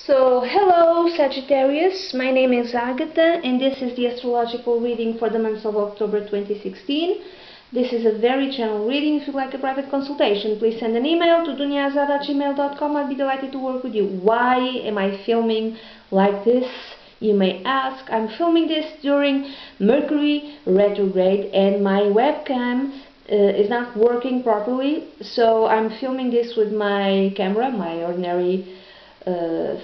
So, hello Sagittarius, my name is Agatha and this is the astrological reading for the month of October 2016. This is a very general reading. If you'd like a private consultation, please send an email to dunyaza@gmail.com. I'd be delighted to work with you. Why am I filming like this? You may ask. I'm filming this during Mercury retrograde and my webcam is not working properly, so I'm filming this with my camera, my ordinary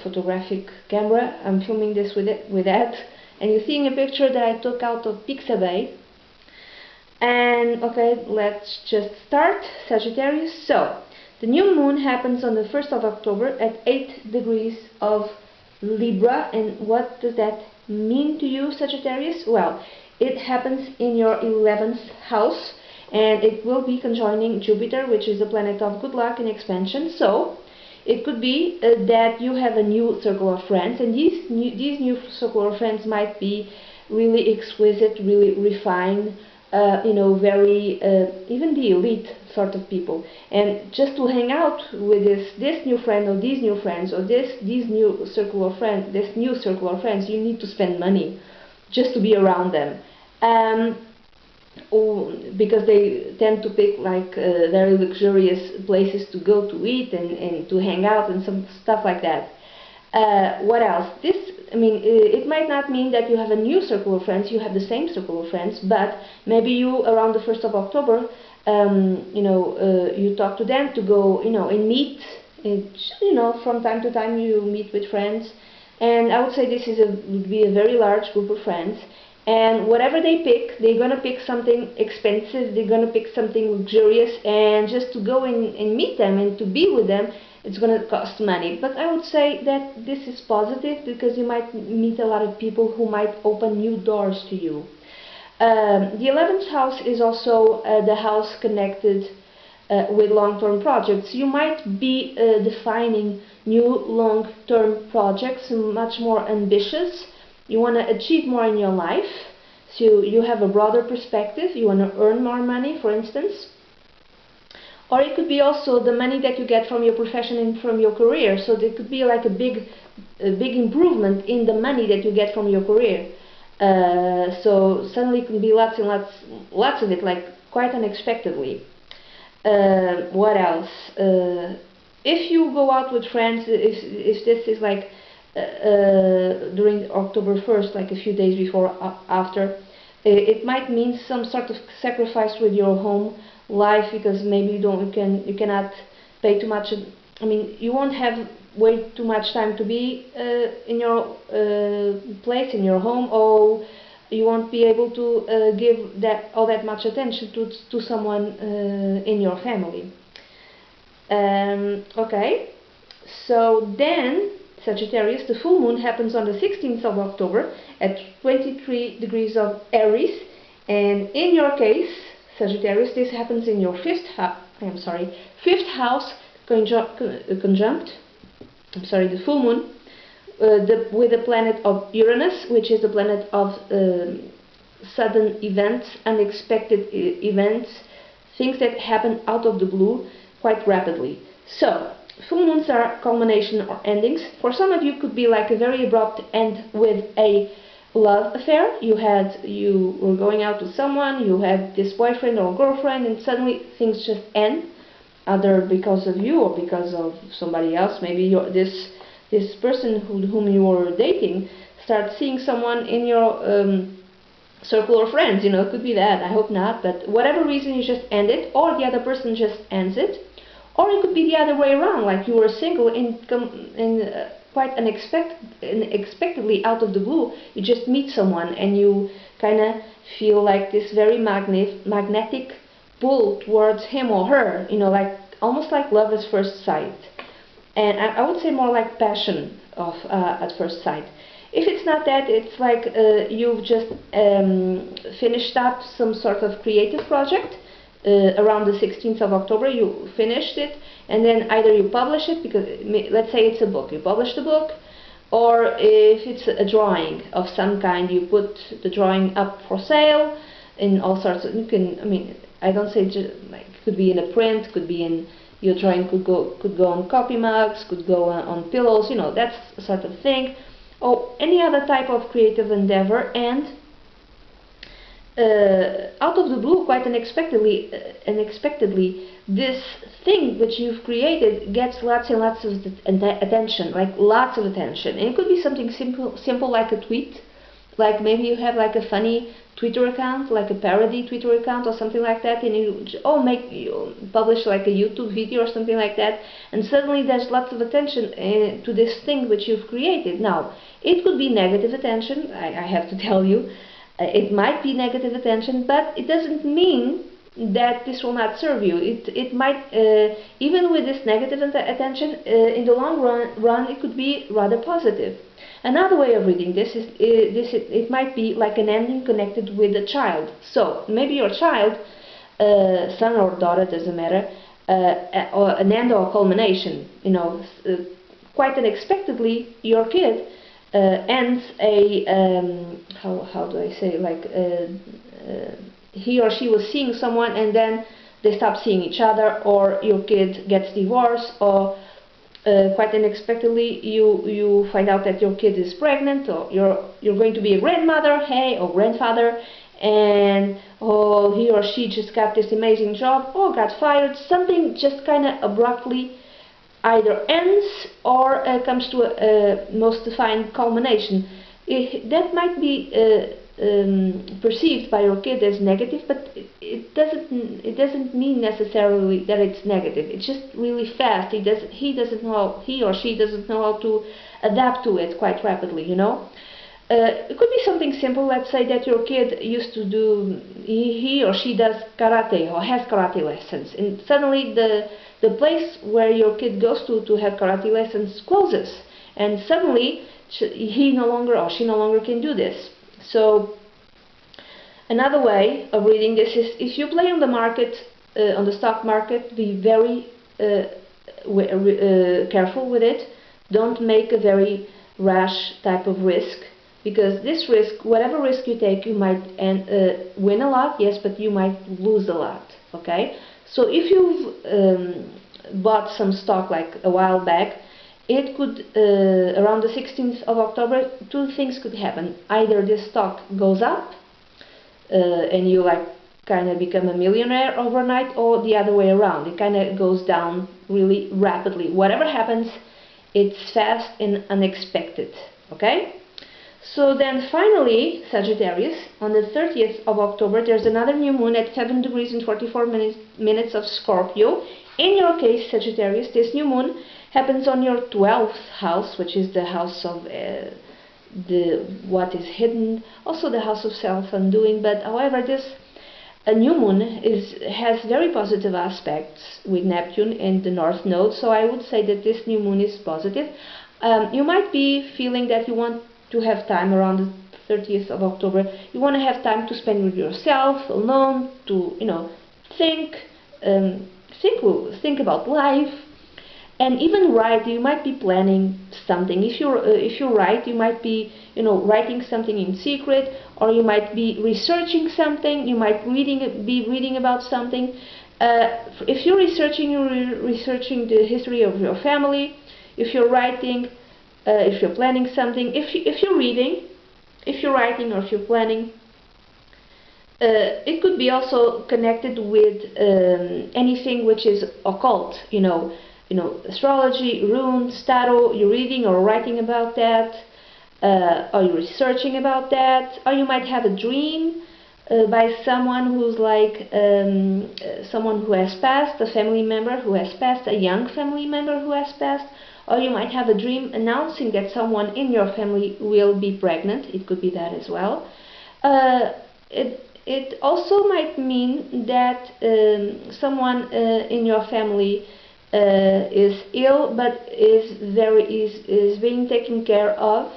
photographic camera. I'm filming this with that, and you're seeing a picture that I took out of Pixabay. And okay, let's just start. Sagittarius. So the new moon happens on the 1st of October at 8 degrees of Libra. And what does that mean to you, Sagittarius? Well, it happens in your 11th house, and it will be conjoining Jupiter, which is the planet of good luck and expansion. So it could be that you have a new circle of friends, and these new circle of friends might be really exquisite, really refined, very even the elite sort of people. And just to hang out with this new friend or these new friends or this new circle of friends, you need to spend money just to be around them. Because they tend to pick like very luxurious places to go to eat and to hang out and some stuff like that. What else? It might not mean that you have a new circle of friends, you have the same circle of friends, but maybe you, around the 1st of October, you talk to them to go, and meet, from time to time you meet with friends, and I would say this would be a very large group of friends. And whatever they pick, they're gonna pick something expensive, they're gonna pick something luxurious, and just to go and meet them and to be with them, it's gonna cost money. But I would say that this is positive because you might meet a lot of people who might open new doors to you. The 11th house is also the house connected with long-term projects. You might be defining new long-term projects, much more ambitious. You want to achieve more in your life, so you have a broader perspective. You want to earn more money, for instance. Or it could be also the money that you get from your profession and from your career. So there could be like a big improvement in the money that you get from your career. So suddenly it can be lots and lots of it, like quite unexpectedly. What else? If you go out with friends, if this is like during October 1st, like a few days before after, it might mean some sort of sacrifice with your home life, because maybe you cannot pay too much. You won't have way too much time to be in your place, in your home, or you won't be able to give all that much attention to someone in your family. Okay, so then Sagittarius, the full moon happens on the 16th of October at 23 degrees of Aries, and in your case, Sagittarius, this happens in your fifth house conjunct. The full moon with the planet of Uranus, which is the planet of sudden events, unexpected events, things that happen out of the blue quite rapidly. So full moons are culmination or endings. For some of you, could be like a very abrupt end with a love affair. You were going out with someone, you had this boyfriend or girlfriend, and suddenly things just end, either because of you or because of somebody else. Maybe this person whom you were dating starts seeing someone in your circle of friends. It could be that. I hope not, but whatever reason, you just end it, or the other person just ends it. Or it could be the other way around, like you were single and quite unexpectedly out of the blue, you just meet someone and you kind of feel like this very magnetic pull towards him or her, like almost like love at first sight. And I would say more like passion at first sight. If it's not that, it's like you've just finished up some sort of creative project. Around the 16th of October, you finished it, and then either you publish it, because let's say it's a book, you publish the book, or if it's a drawing of some kind, you put the drawing up for sale in all sorts of, I don't say just like, could be in a print, could be in Your drawing could go on coffee mugs, could go on pillows, you know, that sort of thing, or any other type of creative endeavor. And out of the blue, quite unexpectedly, this thing which you've created gets lots and lots of attention, like lots of attention. And it could be something simple like a tweet, like maybe you have like a funny Twitter account, like a parody Twitter account or something like that, and you publish like a YouTube video or something like that, and suddenly there's lots of attention to this thing which you've created. Now, it could be negative attention, I have to tell you. It might be negative attention, but it doesn't mean that this will not serve you. It might, even with this negative attention, in the long run, it could be rather positive. Another way of reading this is it might be like an ending connected with a child. So maybe your child, son or daughter, doesn't matter, or an end or a culmination. You know, quite unexpectedly, your kid ends a how do I say, like he or she was seeing someone and then they stop seeing each other, or your kid gets divorced, or quite unexpectedly you find out that your kid is pregnant, or you're going to be a grandmother, hey, or grandfather, and he or she just got this amazing job or got fired. Something just kind of abruptly either ends or comes to a most defined culmination. That might be perceived by your kid as negative, but it doesn't mean necessarily that it's negative. It's just really fast. He or she doesn't know how to adapt to it quite rapidly, you know. It could be something simple. Let's say that your kid used to do, he or she does karate or has karate lessons, and suddenly the place where your kid goes to have karate lessons closes, and suddenly he no longer or she no longer can do this. So another way of reading this is, if you play on the market, on the stock market, be very careful with it. Don't make a very rash type of risk, because this risk, whatever risk you take, you might win a lot, yes, but you might lose a lot. Okay, so if you've bought some stock like a while back, it could, around the 16th of October, two things could happen. Either this stock goes up and you like kind of become a millionaire overnight, or the other way around, it kind of goes down really rapidly. Whatever happens, it's fast and unexpected. Okay? So then finally, Sagittarius, on the 30th of October, there's another new moon at 7 degrees and 44 minutes of Scorpio. In your case, Sagittarius, this new moon happens on your 12th house, which is the house of what is hidden, also the house of self-undoing. But however, this new moon has very positive aspects with Neptune in the North Node, so I would say that this new moon is positive. You might be feeling that you want to have time around the 30th of October. You want to have time to spend with yourself, alone, to, you know, think about life, and even write. You might be planning something. If you write, you might be, you know, writing something in secret, or you might be researching something. You might be reading about something. If you're researching the history of your family. If you're writing, if you're planning something, if you're reading, if you're writing, or if you're planning. It could be also connected with anything which is occult, you know, astrology, runes, tarot. You're reading or writing about that, or you're researching about that, or you might have a dream by someone who's like someone who has passed, a family member who has passed, a young family member who has passed, or you might have a dream announcing that someone in your family will be pregnant. It could be that as well. It also might mean that someone in your family is ill, but is being taken care of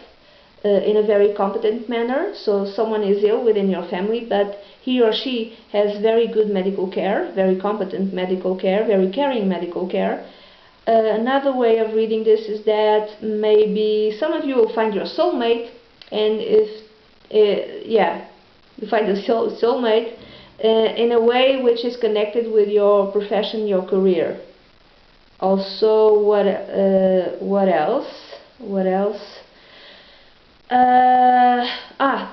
in a very competent manner. So someone is ill within your family, but he or she has very good medical care, very competent medical care, very caring medical care. Another way of reading this is that maybe some of you will find your soulmate, and you find a soulmate in a way which is connected with your profession, your career. Also, what else? What else?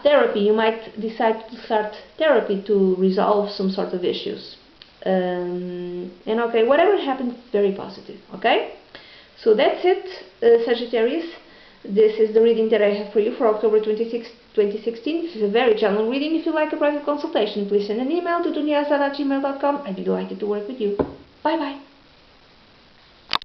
Therapy. You might decide to start therapy to resolve some sort of issues. And okay, whatever happens, very positive. Okay, so that's it, Sagittarius. This is the reading that I have for you for October 26, 2016. This is a very general reading. If you like a private consultation, please send an email to duniasa@gmail.com. I'd be delighted to work with you. Bye bye.